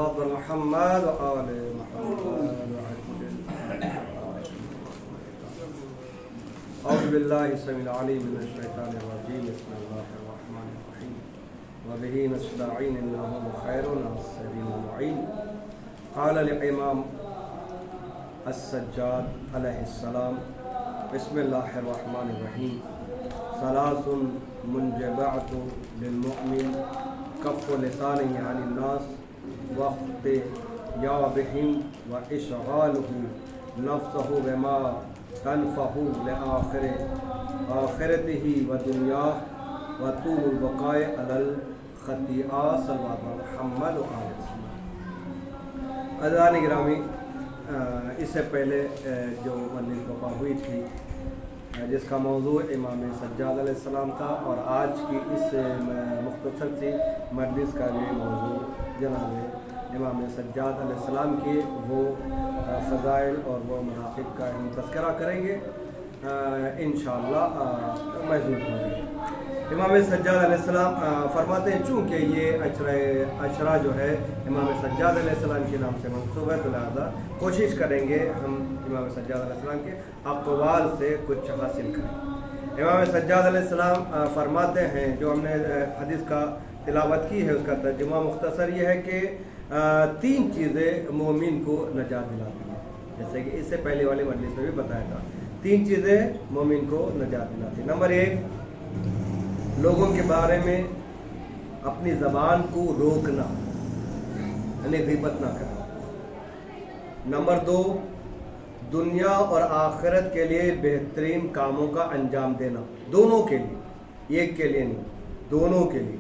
صلوات محمد وآل محمد. أعوذ بالله السميع العليم من الشيطان الرجيم. بسم الله الرحمن الرحيم. وبه نستعين إنه خير الناصرين المعين. قال الإمام السجاد عليه السلام: بسم الله الرحمن الرحيم. ثلاث منجبات للمؤمن كف لسانه عن الناس واختيابهم وإشغاله نفسه بما تنفه لآخرته ودنياه وطول البقاء على الخطيئات. صلوات محمد وآل محمد. عزیزان گرامی، اس سے پہلے جو مجلس برپا ہوئی تھی جس کا موضوع امام سجاد علیہ السلام تھا، اور آج کی اس مختصر سی مجلس کا یہ موضوع جناب امام سجاد علیہ السلام کی وہ فضائل اور وہ مناقب کا ہم تذکرہ کریں گے انشاءاللہ محظوظ ہوں گے. امام سجاد علیہ السلام فرماتے ہیں چونکہ یہ اشرا جو ہے امام سجاد علیہ السلام کے نام سے منسوب ہے، تو لہٰذا کوشش کریں گے ہم امام سجاد علیہ السلام کے اقوال سے کچھ حاصل کریں. امام سجاد علیہ السلام فرماتے ہیں، جو ہم نے حدیث کا تلاوت کی ہے اس کا ترجمہ مختصر یہ ہے کہ تین چیزیں مومن کو نجات دلاتی ہیں. جیسے کہ اس سے پہلے والے مجلس میں بھی بتایا تھا، تین چیزیں مومن کو نجات دلاتی ہیں. نمبر ایک، لوگوں کے بارے میں اپنی زبان کو روکنا، یعنی غیبت نہ کرنا. نمبر دو، دنیا اور آخرت کے لیے بہترین کاموں کا انجام دینا، دونوں کے لیے، ایک کے لیے نہیں، دونوں کے لیے.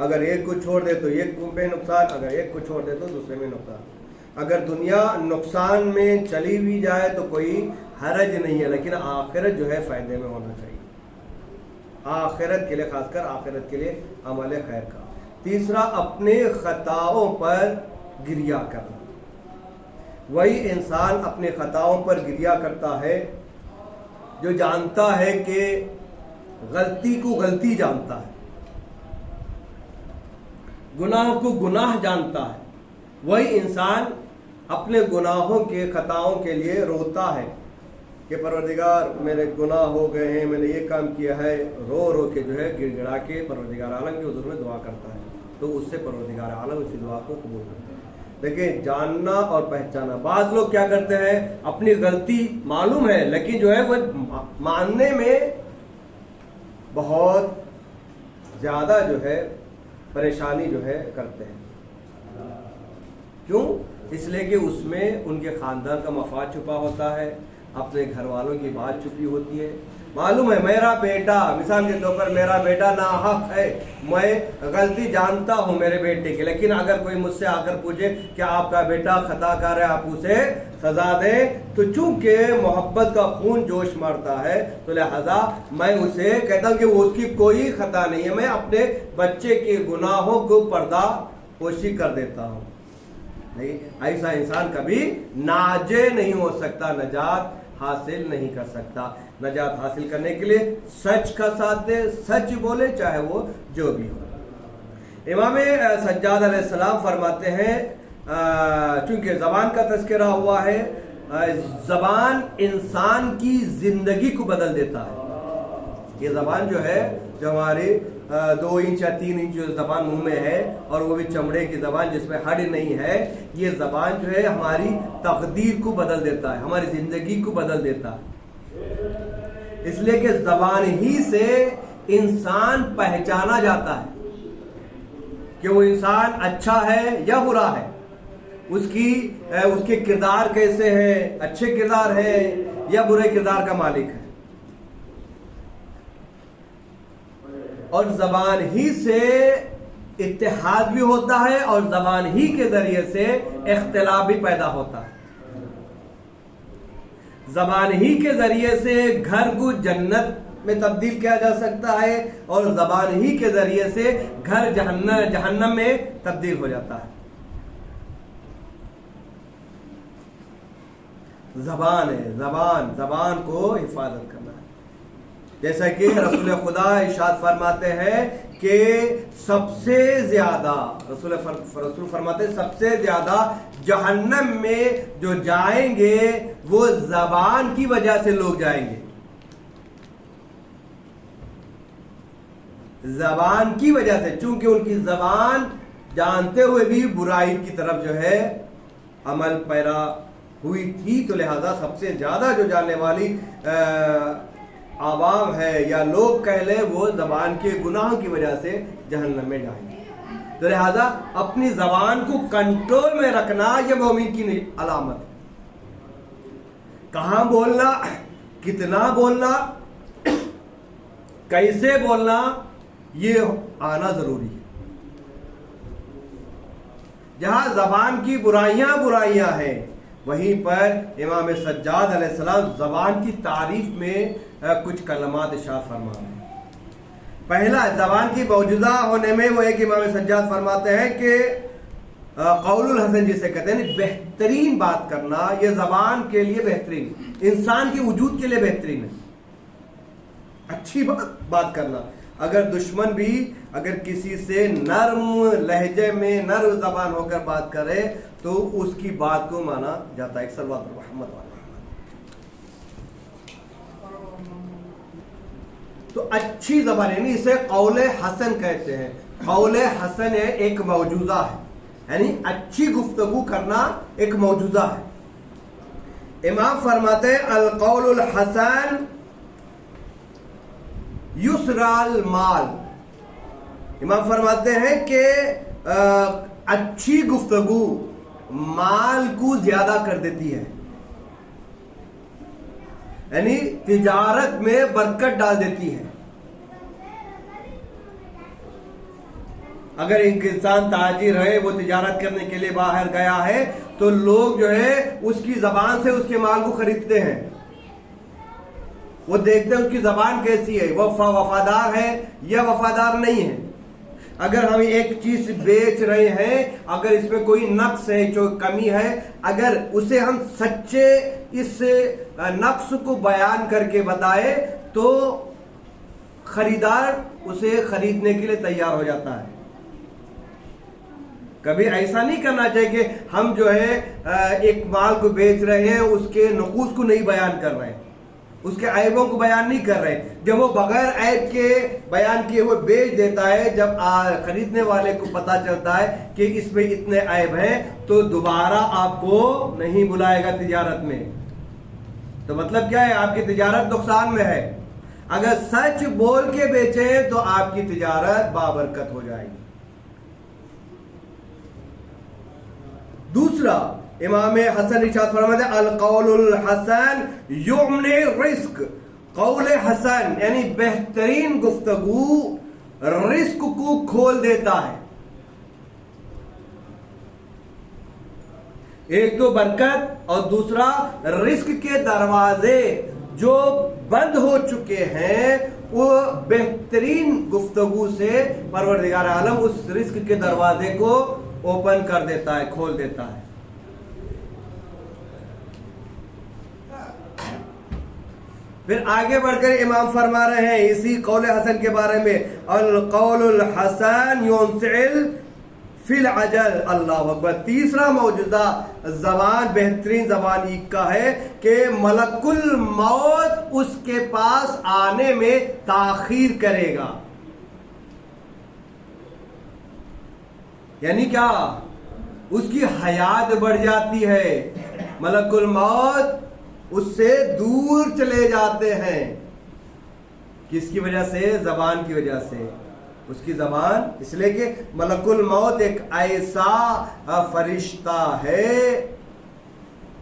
اگر ایک کو چھوڑ دے تو ایک میں نقصان، اگر ایک کو چھوڑ دے تو دوسرے میں نقصان. اگر دنیا نقصان میں چلی بھی جائے تو کوئی حرج نہیں ہے، لیکن آخرت جو ہے فائدے میں ہونا چاہیے، آخرت کے لیے، خاص کر آخرت کے لیے عمل خیر کا. تیسرا، اپنے خطاؤں پر گریہ کرنا. وہی انسان اپنے خطاؤں پر گریہ کرتا ہے جو جانتا ہے کہ غلطی کو غلطی جانتا ہے، گناہ کو گناہ جانتا ہے. وہی انسان اپنے گناہوں کے خطاؤں کے لیے روتا ہے کہ پروردگار میرے گناہ ہو گئے ہیں، میں نے یہ کام کیا ہے، رو رو کے جو ہے گڑ گڑا کے پروردگار عالم کے حضور میں دعا کرتا ہے، تو اس سے پروردگار عالم اس کی دعا کو قبول کرتا ہے. لیکن جاننا اور پہچانا، بعض لوگ کیا کرتے ہیں، اپنی غلطی معلوم ہے لیکن جو ہے وہ ماننے میں بہت زیادہ جو ہے پریشانی جو ہے کرتے ہیں. کیوں؟ اس لیے کہ اس میں ان کے خاندان کا مفاد چھپا ہوتا ہے، اپنے گھر والوں کی بات چھپی ہوتی ہے. معلوم ہے میرا بیٹا، مثال کے طور پر میرا بیٹا ناحق ہے، میں غلطی جانتا ہوں میرے بیٹے کی، لیکن اگر کوئی مجھ سے آ کر پوچھے کہ آپ کا بیٹا خطا کر ہے، آپ اسے سزا دیں، تو چونکہ محبت کا خون جوش مارتا ہے تو لہذا میں اسے کہتا ہوں کہ اس کی کوئی خطا نہیں ہے، میں اپنے بچے کے گناہوں کو پردہ پوشی کر دیتا ہوں. نہیں، ایسا انسان کبھی ناجے نہیں ہو سکتا، نجات حاصل نہیں کر سکتا. نجات حاصل کرنے کے لیے سچ کا ساتھ دے، سچ بولے، چاہے وہ جو بھی ہو. امام سجاد علیہ السلام فرماتے ہیں چونکہ زبان کا تذکرہ ہوا ہے، زبان انسان کی زندگی کو بدل دیتا ہے. یہ زبان جو ہے، جو ہماری 2 انچ یا 3 انچ جو زبان منہ میں ہے، اور وہ بھی چمڑے کی زبان جس میں ہڈ نہیں ہے، یہ زبان جو ہے ہماری تقدیر کو بدل دیتا ہے، ہماری زندگی کو بدل دیتا ہے. اس لیے کہ زبان ہی سے انسان پہچانا جاتا ہے کہ وہ انسان اچھا ہے یا برا ہے، اس کے کردار کیسے ہیں، اچھے کردار ہے یا برے کردار کا مالک ہے. اور زبان ہی سے اتحاد بھی ہوتا ہے، اور زبان ہی کے ذریعے سے اختلاف بھی پیدا ہوتا ہے. زبان ہی کے ذریعے سے گھر کو جنت میں تبدیل کیا جا سکتا ہے، اور زبان ہی کے ذریعے سے گھر جہنم میں تبدیل ہو جاتا ہے. زبان ہے، زبان کو حفاظت کرنا ہے. جیسا کہ رسول خدا ارشاد فرماتے ہیں کہ سب سے زیادہ رسول فرماتے ہیں سب سے زیادہ جہنم میں جو جائیں گے وہ زبان کی وجہ سے لوگ جائیں گے، زبان کی وجہ سے، چونکہ ان کی زبان جانتے ہوئے بھی برائی کی طرف جو ہے عمل پیرا ہوئی تھی، تو لہذا سب سے زیادہ جو جاننے والی عوام ہے یا لوگ کہہ لیں وہ زبان کے گناہوں کی وجہ سے جہنم میں جائیں گے۔ تو لہذا اپنی زبان کو کنٹرول میں رکھنا یہ مومن کی علامت ہے۔ کہاں بولنا، کتنا بولنا، کیسے بولنا، یہ آنا ضروری ہے۔ جہاں زبان کی برائیاں ہیں، وہیں پر امام سجاد علیہ السلام زبان کی تعریف میں کچھ کلمات ارشاد فرما رہے ہیں۔ پہلا، زبان کی موجودہ ہونے میں وہ ایک امام سجاد فرماتے ہیں کہ قول الحسن جسے کہتے ہیں بہترین بات کرنا، یہ زبان کے لیے بہترین، انسان کے وجود کے لیے بہترین ہے، اچھی بات کرنا۔ اگر دشمن بھی اگر کسی سے نرم لہجے میں نرم زبان ہو کر بات کرے تو اس کی بات کو مانا جاتا ہے۔ صلوات محمد والا۔ تو اچھی زبان یعنی اسے قول حسن کہتے ہیں۔ قول حسن ایک موجودہ ہے، یعنی اچھی گفتگو کرنا ایک موجودہ ہے۔ امام فرماتے ہیں القول الحسن یسرا المال، امام فرماتے ہیں کہ اچھی گفتگو مال کو زیادہ کر دیتی ہے، یعنی تجارت میں برکت ڈال دیتی ہے۔ اگر ایک انسان تاجر ہے، وہ تجارت کرنے کے لیے باہر گیا ہے تو لوگ جو ہے اس کی زبان سے اس کے مال کو خریدتے ہیں، وہ دیکھتے ہیں اس کی زبان کیسی ہے، وہ وفادار ہے یا وفادار نہیں ہے۔ اگر ہم ایک چیز بیچ رہے ہیں، اگر اس میں کوئی نقص ہے، جو کمی ہے، اگر اسے ہم سچے اس نقص کو بیان کر کے بتائے تو خریدار اسے خریدنے کے لیے تیار ہو جاتا ہے۔ کبھی ایسا نہیں کرنا چاہیے کہ ہم جو ہے ایک مال کو بیچ رہے ہیں، اس کے نقوص کو نہیں بیان کر رہے ہیں، اس کے عیبوں کو بیان نہیں کر رہے۔ جب وہ بغیر عیب کے بیان کیے ہوئے بیچ دیتا ہے، جب خریدنے والے کو پتا چلتا ہے کہ اس میں اتنے عیب ہیں تو دوبارہ آپ کو نہیں بلائے گا تجارت میں۔ تو مطلب کیا ہے؟ آپ کی تجارت نقصان میں ہے۔ اگر سچ بول کے بیچیں تو آپ کی تجارت بابرکت ہو جائے گی۔ دوسرا، امام حسن ارشاد فرماتے ہیں القول الحسن یمنع الرزق، قول حسن یعنی بہترین گفتگو رزق کو کھول دیتا ہے۔ ایک تو برکت اور دوسرا رزق کے دروازے جو بند ہو چکے ہیں وہ بہترین گفتگو سے پروردگار عالم اس رزق کے دروازے کو اوپن کر دیتا ہے، کھول دیتا ہے۔ پھر آگے بڑھ کر امام فرما رہے ہیں اسی قول حسن کے بارے میں القول الحسن ينفعل فی العجل، اللہ اکبر۔ تیسرا معجزہ زبان بہترین زبان ایک کا ہے کہ ملک الموت اس کے پاس آنے میں تاخیر کرے گا۔ یعنی کیا؟ اس کی حیات بڑھ جاتی ہے، ملک الموت اس سے دور چلے جاتے ہیں۔ کس کی وجہ سے؟ زبان کی وجہ سے۔ اس کی زبان، اس لیے کہ ملک الموت ایک ایسا فرشتہ ہے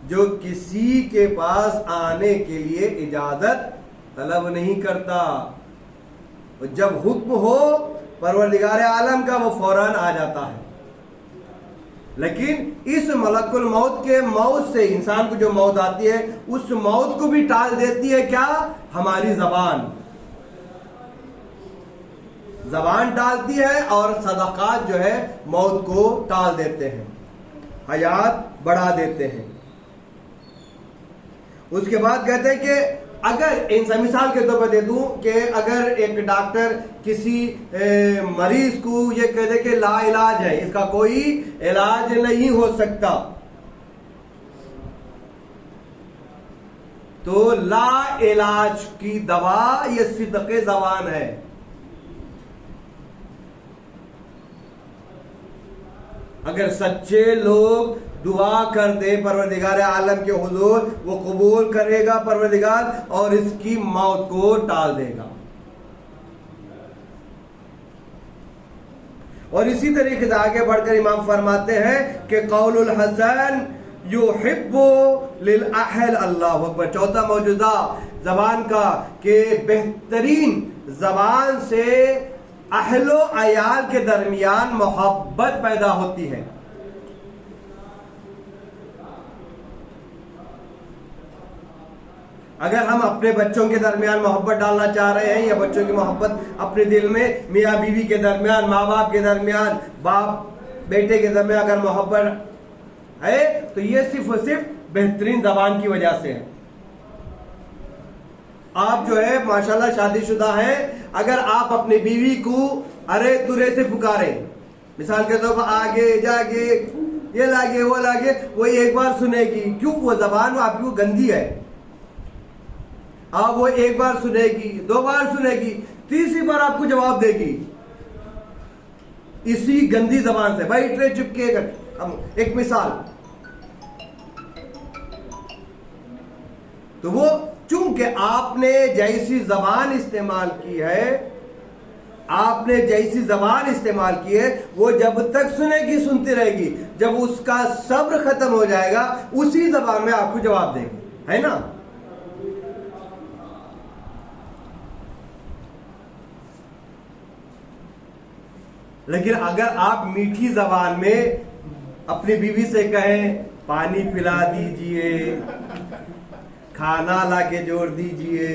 جو کسی کے پاس آنے کے لیے اجازت طلب نہیں کرتا، جب حکم ہو پروردگار عالم کا وہ فوراً آ جاتا ہے۔ لیکن اس ملک الموت کے موت سے انسان کو جو موت آتی ہے اس موت کو بھی ٹال دیتی ہے کیا؟ ہماری زبان ٹالتی ہے، اور صدقات جو ہے موت کو ٹال دیتے ہیں، حیات بڑھا دیتے ہیں۔ اس کے بعد کہتے ہیں کہ اگر انسان مثال کے طور پر دے دوں کہ اگر ایک ڈاکٹر کسی مریض کو یہ کہہ دے کہ لا علاج ہے، اس کا کوئی علاج نہیں ہو سکتا، تو لا علاج کی دوا یہ صدق زبان ہے۔ اگر سچے لوگ دعا کر دے پروردگار عالم کے حضور، وہ قبول کرے گا پروردگار اور اس کی موت کو ٹال دے گا۔ اور اسی طریقے سے آگے بڑھ کر امام فرماتے ہیں کہ قول الحسن یحب للأہل، اللہ اکبر، چوتھا معجزہ زبان کا کہ بہترین زبان سے اہل و عیال کے درمیان محبت پیدا ہوتی ہے۔ اگر ہم اپنے بچوں کے درمیان محبت ڈالنا چاہ رہے ہیں، یا بچوں کی محبت اپنے دل میں، میاں بیوی کے درمیان، ماں باپ کے درمیان، باپ بیٹے کے درمیان اگر محبت ہے، تو یہ صرف اور صرف بہترین زبان کی وجہ سے ہے۔ آپ جو ہے ماشاءاللہ شادی شدہ ہیں، اگر آپ اپنی بیوی کو ارے ترے سے پکارے، مثال کے طور پر آگے جاگے، یہ لاگے وہ لاگے، وہ ایک بار سنے گی، کیوں؟ وہ زبان آپ کی وہ گندی ہے۔ آپ وہ ایک بار سنے گی، دو بار سنے گی، تیسری بار آپ کو جواب دے گی اسی گندی زبان سے۔ بھائی ٹرے چپکے گا، ایک مثال۔ تو وہ چونکہ آپ نے جیسی زبان استعمال کی ہے، آپ نے جیسی زبان استعمال کی ہے، وہ جب تک سنے گی سنتی رہے گی، جب اس کا صبر ختم ہو جائے گا اسی زبان میں آپ کو جواب دے گی، ہے نا؟ لیکن اگر آپ میٹھی زبان میں اپنی بیوی سے کہیں پانی پلا دیجئے، کھانا لا کے جوڑ دیجئے،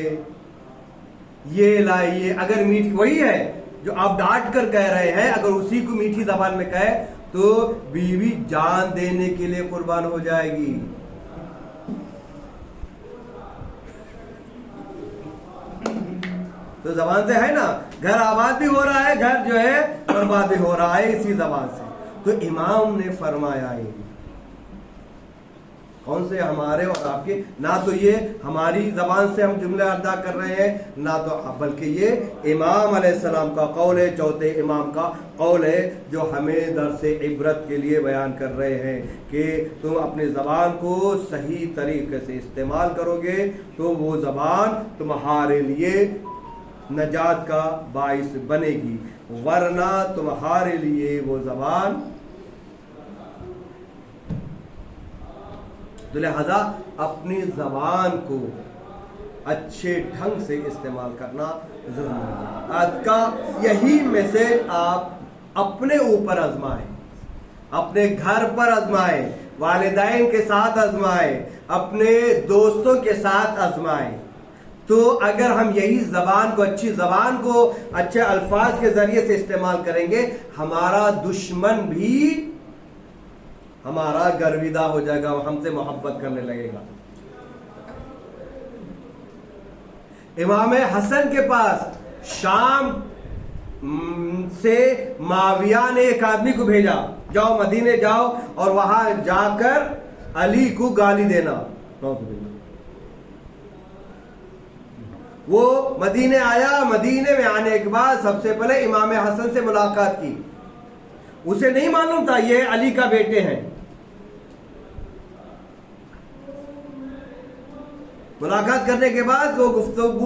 یہ لائیے، اگر میٹھی وہی ہے جو آپ ڈانٹ کر کہہ رہے ہیں، اگر اسی کو میٹھی زبان میں کہے تو بیوی جان دینے کے لیے قربان ہو جائے گی۔ تو زبان سے ہے نا، گھر آباد بھی ہو رہا ہے، گھر جو ہے برباد بھی ہو رہا ہے اسی زبان سے۔ تو امام نے فرمایا کون سے؟ ہمارے اور آپ کے، نہ تو یہ ہماری زبان سے ہم جملے ادا کر رہے ہیں، نہ تو بلکہ یہ امام علیہ السلام کا قول ہے، چوتھے امام کا قول ہے، جو ہمیں درس عبرت کے لیے بیان کر رہے ہیں کہ تم اپنی زبان کو صحیح طریقے سے استعمال کرو گے تو وہ زبان تمہارے لیے نجات کا باعث بنے گی، ورنہ تمہارے لیے وہ زبان، تو لہذا اپنی زبان کو اچھے ڈھنگ سے استعمال کرنا ضروری ہے۔ آج کا یہی میسج آپ اپنے اوپر آزمائیں، اپنے گھر پر آزمائیں، والدین کے ساتھ آزمائیں، اپنے دوستوں کے ساتھ آزمائیں۔ تو اگر ہم یہی زبان کو، اچھی زبان کو اچھے الفاظ کے ذریعے سے استعمال کریں گے، ہمارا دشمن بھی ہمارا گرویدہ ہو جائے گا، ہم سے محبت کرنے لگے گا۔ امام حسن کے پاس شام سے معاویہ نے ایک آدمی کو بھیجا، جاؤ مدینے جاؤ اور وہاں جا کر علی کو گالی دینا۔ وہ مدینے آیا، مدینے میں آنے کے بعد سب سے پہلے امام حسن سے ملاقات کی۔ اسے نہیں معلوم تھا یہ علی کا بیٹے ہیں۔ ملاقات کرنے کے بعد وہ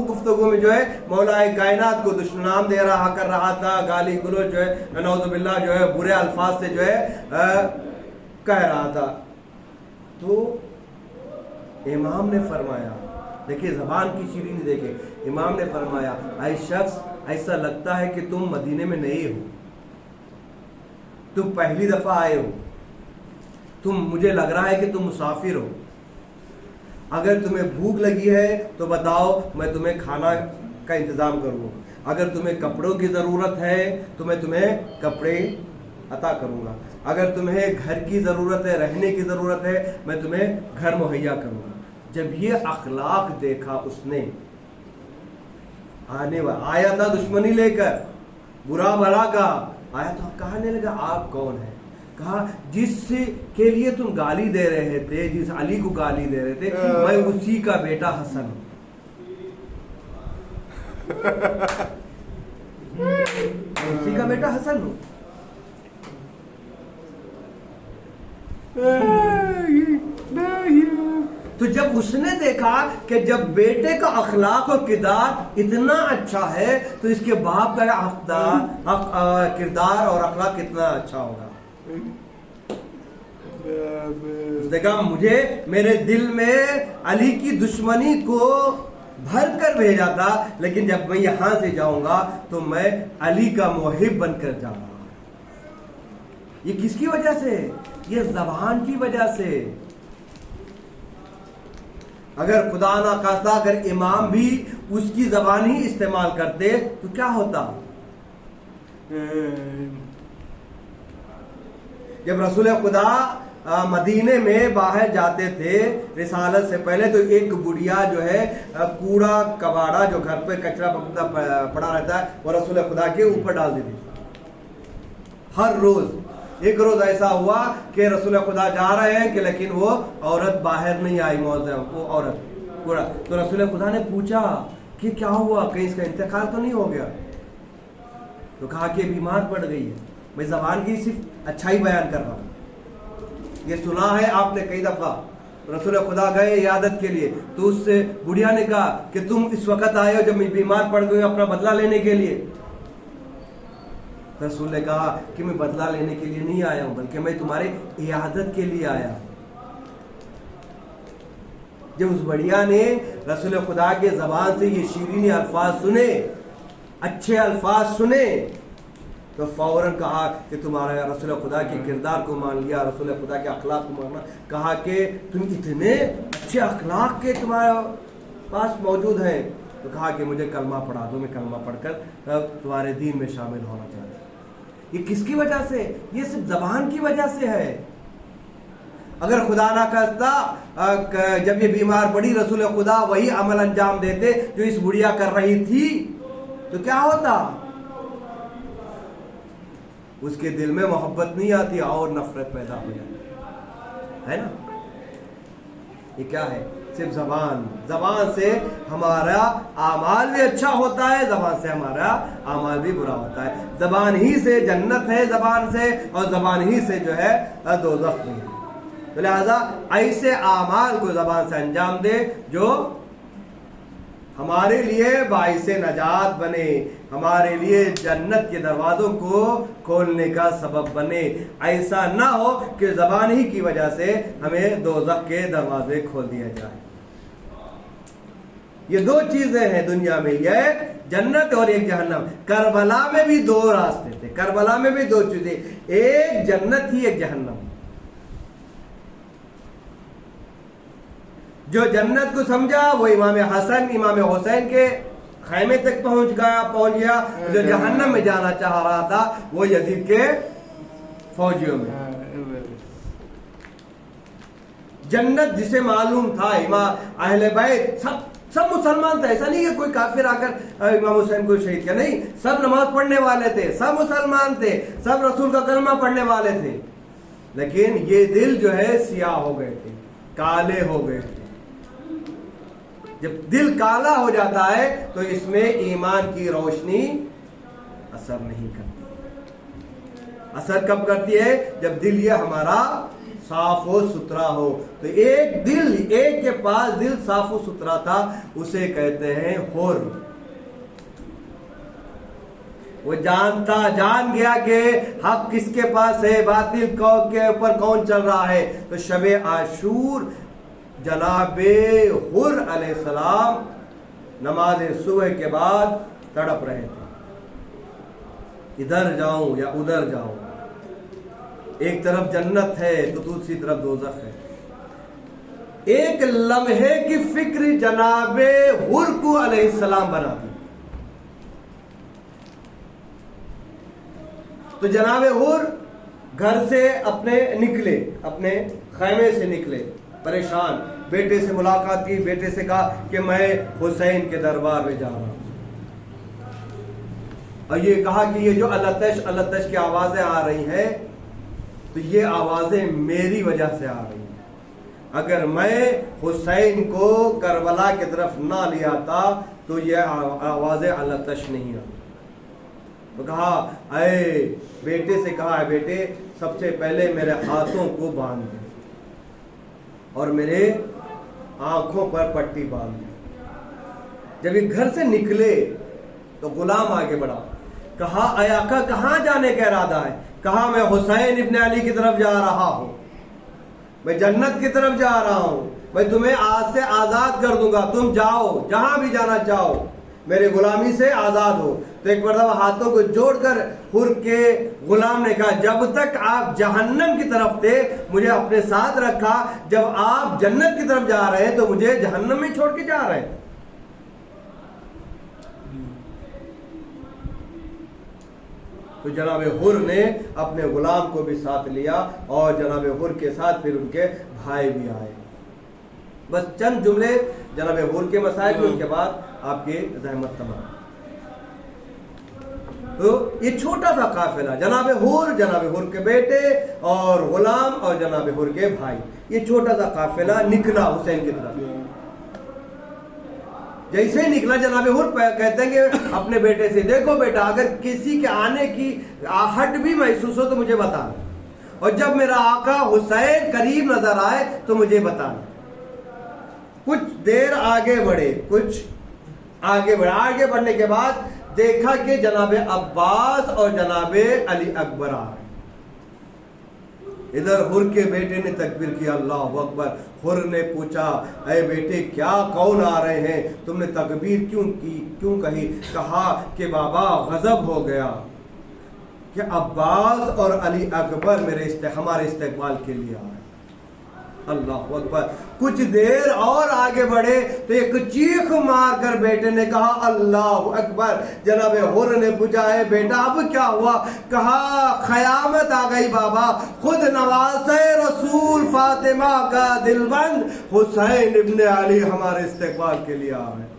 گفتگو میں جو ہے مولا کائنات کو دشنام دے رہا کر رہا تھا، گالی گلوچ جو ہے نعوذ باللہ جو ہے برے الفاظ سے جو ہے کہہ رہا تھا۔ تو امام نے فرمایا، دیکھیے زبان کی شیرینی دیکھیں، امام نے فرمایا اے شخص، ایسا لگتا ہے کہ تم مدینے میں نئے ہو، تم پہلی دفعہ آئے ہو، مجھے لگ رہا ہے کہ تم مسافر ہو۔ اگر تمہیں بھوک لگی ہے تو بتاؤ، میں تمہیں کھانا کا انتظام کروں، اگر تمہیں کپڑوں کی ضرورت ہے تو میں تمہیں کپڑے عطا کروں گا، اگر تمہیں گھر کی ضرورت ہے، رہنے کی ضرورت ہے، میں تمہیں گھر مہیا کروں گا۔ جب یہ اخلاق دیکھا اس نے، آیا تھا دشمنی لے کر، برا بھلا کا آیا تو کہنے لگا آپ کون ہیں؟ کہا جس کے لیے تم گالی دے رہے تھے، جس علی کو گالی دے رہے تھے، میں اسی کا بیٹا حسن ہوں۔ اسی کا بیٹا حسن ہوں۔ تو جب اس نے دیکھا کہ جب بیٹے کا اخلاق اور کردار اتنا اچھا ہے تو اس کے باپ کا کردار اور اخلاق کتنا اچھا ہوگا، اس نے کہا مجھے میرے دل میں علی کی دشمنی کو بھر کر بھیجا تھا، لیکن جب میں یہاں سے جاؤں گا تو میں علی کا محب بن کر جاؤں گا۔ یہ کس کی وجہ سے؟ یہ زبان کی وجہ سے۔ اگر خدا نہ خواستہ اگر امام بھی اس کی زبان ہی استعمال کرتے تو کیا ہوتا؟ جب رسول خدا مدینے میں باہر جاتے تھے رسالت سے پہلے، تو ایک بڑھیا جو ہے کوڑا کباڑا جو گھر پہ کچرا پڑا رہتا ہے وہ رسول خدا کے اوپر ڈال دیتی ہر روز۔ ایک روز ایسا ہوا کہ رسول خدا جا رہے ہیں کہ لیکن وہ عورت باہر نہیں آئی، وہ عورت کوڑا، تو رسول خدا نے پوچھا کہ کیا ہوا، کہیں اس کا انتقال تو نہیں ہو گیا؟ تو کہا کہ بیمار پڑ گئی ہے۔ میں زبان کی صرف اچھائی بیان کر رہا ہوں، یہ سنا ہے آپ نے کئی دفعہ۔ رسول خدا گئے عیادت کے لیے تو اس سے بڑھیا نے کہا کہ تم اس وقت آئے ہو جب میں بیمار پڑ گئی اپنا بدلہ لینے کے لیے۔ رسول نے کہا کہ میں بدلہ لینے کے لیے نہیں آیا ہوں بلکہ میں تمہارے عیادت کے لیے آیا ہوں۔ جب اس بڑھیا نے رسول خدا کے زبان سے یہ شیرین الفاظ سنے، اچھے الفاظ سنے، تو فوراً کہا کہ تمہارا رسول خدا کے کردار کو مان لیا، رسول خدا کے اخلاق کو ماننا۔ کہا کہ تم اتنے اچھے اخلاق کے تمہارے پاس موجود ہیں، تو کہا کہ مجھے کلمہ پڑھا دو، میں کلمہ پڑھ کر تمہارے دین میں شامل ہونا چاہتا ہوں۔ یہ کس کی وجہ سے؟ یہ صرف زبان کی وجہ سے ہے۔ اگر خدا نہ کرتا جب یہ بیمار پڑی رسول خدا وہی عمل انجام دیتے جو اس بڑھیا کر رہی تھی تو کیا ہوتا؟ اس کے دل میں محبت نہیں آتی اور نفرت پیدا ہو جاتی ہے نا۔ یہ کیا ہے؟ صرف زبان۔ زبان سے ہمارا اعمال بھی اچھا ہوتا ہے، زبان سے ہمارا اعمال بھی برا ہوتا ہے۔ زبان ہی سے جنت ہے، زبان سے، اور زبان ہی سے جو ہے دوزخ بھی ہے۔ تو لہذا ایسے اعمال کو زبان سے انجام دے جو ہمارے لیے باعث نجات بنے، ہمارے لیے جنت کے دروازوں کو کھولنے کا سبب بنے۔ ایسا نہ ہو کہ زبان ہی کی وجہ سے ہمیں دوزخ کے دروازے کھول دیا جائے۔ یہ دو چیزیں ہیں دنیا میں، ایک جنت اور ایک جہنم۔ کربلا میں بھی دو راستے تھے، کربلا میں بھی دو چیزیں، ایک جنت تھی ایک جہنم۔ جو جنت کو سمجھا وہ امام حسن امام حسین کے خیمے تک پہنچ گیا، جو جہنم میں جانا چاہ رہا تھا وہ یزید کے فوجیوں میں۔ جنت جسے معلوم تھا، امام اہل بیت سب مسلمان تھے، ایسا نہیں کہ کوئی کافر آ کر امام حسین کو شہید کیا، نہیں، سب نماز پڑھنے والے تھے، سب مسلمان تھے، سب رسول کا کلمہ پڑھنے والے تھے، لیکن یہ دل جو ہے سیاہ ہو گئے تھے، کالے ہو گئے تھے۔ جب دل کالا ہو جاتا ہے تو اس میں ایمان کی روشنی اثر نہیں کرتی۔ اثر کب کرتی ہے؟ جب دل یہ ہمارا صاف و ستھرا ہو۔ تو ایک دل، ایک کے پاس دل صاف و ستھرا تھا، اسے کہتے ہیں حر۔ وہ جان گیا کہ حق کس کے پاس ہے، باطل کے اوپر کون چل رہا ہے۔ تو شب عاشور جناب حر علیہ السلام نماز صبح کے بعد تڑپ رہے تھے، ادھر جاؤں یا ادھر جاؤں، ایک طرف جنت ہے تو دوسری طرف دوزخ ہے۔ ایک لمحے کی فکر جناب حر کو علیہ السلام بنا دی۔ تو جناب حر گھر سے اپنے خیمے سے نکلے، پریشان. بیٹے سے ملاقات کی, بیٹے سے کہا کہ میں حسین کے دربار میں جا رہا ہوں, اور یہ کہا کہ یہ جو التش التش کی آوازیں آ رہی ہیں تو یہ آوازیں میری وجہ سے آ رہی ہیں. اگر میں حسین کو کربلا کی طرف نہ لے آتا تو یہ آوازیں التش نہیں آتی. تو کہا اے بیٹے سے کہا, اے بیٹے سب سے پہلے میرے ہاتھوں کو باندھ دے اور میرے آنکھوں پر پٹی باندھ دے. جب یہ گھر سے نکلے تو غلام آگے بڑھا, کہا اے آقا کہاں جانے کا ارادہ ہے؟ کہا میں حسین ابن علی کی طرف جا رہا ہوں, میں جنت کی طرف جا رہا ہوں, میں تمہیں آج سے آزاد کر دوں گا, تم جاؤ جہاں بھی جانا چاہو, میرے غلامی سے آزاد ہو. تو ایک مرتبہ ہاتھوں کو جوڑ کر حر کے غلام نے کہا جب تک آپ جہنم کی طرف تھے مجھے اپنے ساتھ رکھا, جب آپ جنت کی طرف جا رہے ہیں تو مجھے جہنم میں چھوڑ کے جا رہے ہیں. تو جناب حر نے اپنے غلام کو بھی ساتھ لیا اور جناب حر کے ساتھ پھر ان کے بھائی بھی آئے. بس چند جملے جناب حر کے مسائل کے, اس کے بعد آپ کی زحمت تمام. تو یہ چھوٹا سا قافلہ, جناب حر کے بیٹے اور غلام اور جناب حر کے بھائی, یہ چھوٹا سا قافلہ نکلا حسین کی طرف. جیسے ہی نکلا جناب حر کہتے ہیں کہ اپنے بیٹے سے دیکھو بیٹا اگر کسی کے آنے کی آہٹ بھی محسوس ہو تو مجھے بتانا, اور جب میرا آقا حسین قریب نظر آئے تو مجھے بتانا. کچھ دیر آگے بڑھے, آگے بڑھنے کے بعد دیکھا کہ جناب عباس اور جناب علی اکبر آ رہے. ادھر حر کے بیٹے نے تکبیر کیا اللہ اکبر. حر نے پوچھا اے بیٹے کیا کون آ رہے ہیں, تم نے تکبیر کیوں کہی؟ کہا کہ بابا غضب ہو گیا کہ عباس اور علی اکبر ہمارے استقبال کے لیے آئے. اللہ اکبر. کچھ دیر اور آگے بڑھے تو ایک چیخ مار کر بیٹے نے کہا اللہ اکبر. جناب حر نے پوچھا ہے بیٹا اب کیا ہوا؟ کہا قیامت آ گئی بابا, خود نواسے رسول فاطمہ کا دلبند حسین ابن علی ہمارے استقبال کے لیے آ رہے.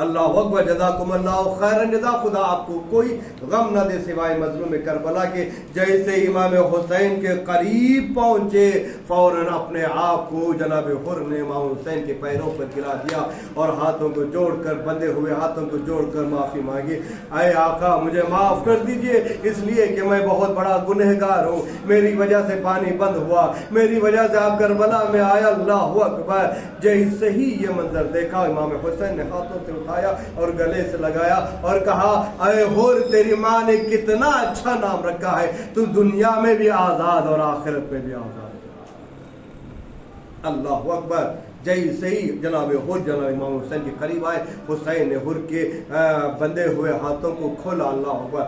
اللہ اکبر. جزاکم اللہ خیرن جزا. خدا آپ کو کوئی غم نہ دے سوائے مظلوم کربلا کے. جیسے امام حسین کے قریب پہنچے فوراً اپنے آپ کو جناب حر نے امام حسین کے پیروں پر گرا دیا اور ہاتھوں کو جوڑ کر, بندے ہوئے ہاتھوں کو جوڑ کر معافی مانگی. اے آقا مجھے معاف کر دیجئے اس لیے کہ میں بہت بڑا گنہگار ہوں, میری وجہ سے پانی بند ہوا, میری وجہ سے آپ کربلا میں آیا. اللہ اکبر. جیسے ہی یہ منظر دیکھا امام حسین نے ہاتھوں سے اٹھایا اور گلے سے لگایا اور کہا اے حر تیری ماں نے کتنا اچھا نام رکھا ہے, تو دنیا میں بھی آزاد اور آخرت میں بھی آزاد. اللہ اکبر. جیسے ہی جناب حر جناب امام حسین کے قریب آئے, حسین نے حر کے بندے ہوئے ہاتھوں کو کھولا, اللہ اکبر,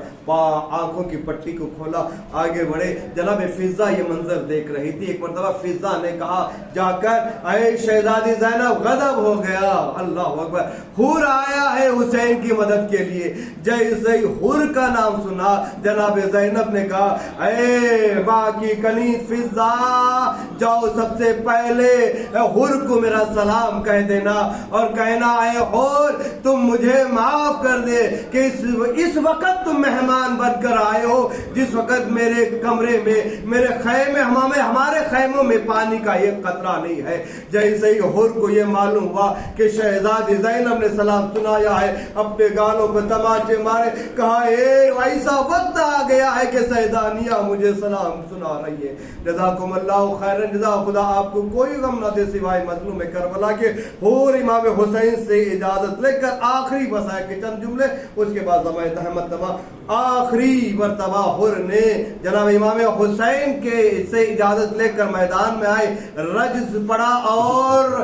آنکھوں کی پٹی کو کھولا, آگے بڑھے. جناب فضا یہ منظر دیکھ رہی تھی. ایک مرتبہ فضا نے کہا جا کر اے شہزادی زینب غضب ہو گیا. اللہ اکبر. حر آیا ہے حسین کی مدد کے لیے. جیسے ہی حر کا نام سنا جناب زینب نے کہا اے ماں کی کنیز فضا جاؤ سب سے پہلے حر کو میرا سلام کہہ دینا اور کہنا اے حر تم مجھے معاف کر دے کہ اس وقت تم مہمان بن کر آئے ہو جس وقت میرے کمرے میں میرے خیمے ہمارے خیموں میں پانی کا ایک قطرہ نہیں ہے. جیسے ہی حر کو یہ معلوم ہوا کہ شہزادی زینب نے سلام سنایا ہے, اپنے گالوں پہ تماچے مارے, کہا اے ایسا وقت آ گیا ہے کہ سیدانیہ مجھے سلام سنا رہی ہے. جزاکم اللہ خیرن جزا. خدا آپ کو کوئی غم نہ دے سوائے مظلوم کربلا کے. حور امام حسین سے اجازت لے کر آخری مسائل کے چند جملے, اس کے بعد زمانہ تحمد تمام. آخری مرتبہ حر نے جناب امام حسین کے سے اجازت لے کر میدان میں آئے, رجز پڑا اور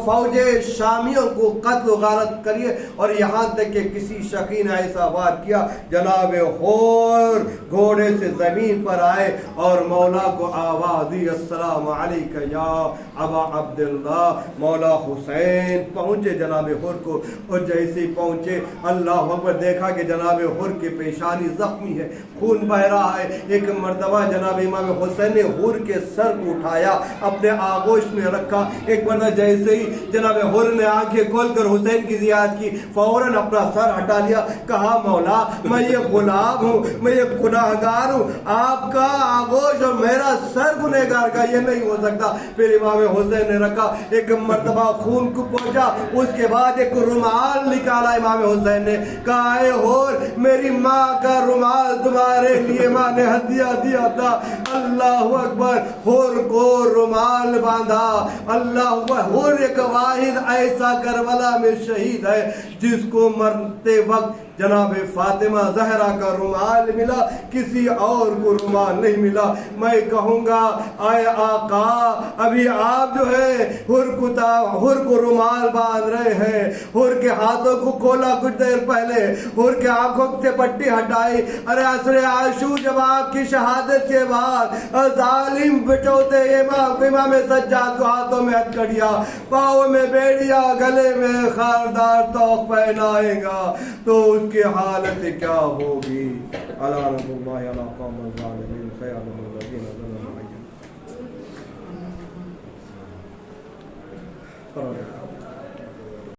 فوج شامیوں کو قتل و غارت کریے, اور یہاں تک کہ کسی شقی نے ایسا وار کیا جناب حر گھوڑے سے زمین پر آئے اور مولا کو آواز دی السلام علیکہ یا ابا عبداللہ. مولا حسین پہنچے جناب حر کو, اور جیسے پہنچے اللہ اکبر دیکھا کہ جناب حر کے پیشانی زخمی ہے، خون بہ رہا ہے۔ ایک مرتبہ جناب امام حسین نے حور کے سر کو اٹھایا، اپنے آغوش میں رکھا۔ ایک مرتبہ جیسے ہی جناب حور نے آنکھیں کھول کر حسین کی زیارت کی، فوراً اپنا سر ہٹا لیا، کہا مولا میں یہ غلام ہوں، میں یہ گناہگار ہوں، آپ کا آغوش اور میرا سر گنہگار کا، یہ نہیں ہو سکتا۔ پھر امام حسین نے رکھا، ایک مرتبہ خون کو پہنچا، اس کے بعد ایک رومال نکالا امام حسین نے، کہا اے حور میری ماں کا رومال تمہارے لیے ماں نے ہدیہ دیا تھا۔ اللہ اکبر، حور کو رومال باندھا۔ اللہ اکبر، حور ایک واحد ایسا کربلا میں شہید ہے جس کو مرتے وقت جناب فاطمہ زہرا کا رومال ملا، کسی اور کو رومال نہیں ملا۔ میں کہوں گا اے آقا، ابھی آپ جو ہے حور کو رومال باندھ رہے ہیں، حور کے ہاتھوں کو کھولا کچھ دیر پہلے، حور کے آنکھوں سے پٹی ہٹائی۔ ارے عصر عاشور جب آپ کی شہادت کے بعد ظالم بچوتے امام سجاد کو ہاتھوں میں ہتھکڑیاں، پاؤں میں بیڑیا، گلے میں خاردار توق پہنائے گا تو اس کی حالت کیا ہوگی؟ الا رب اللہ علی قوم الظالمین سیعلم الذین ظلموا۔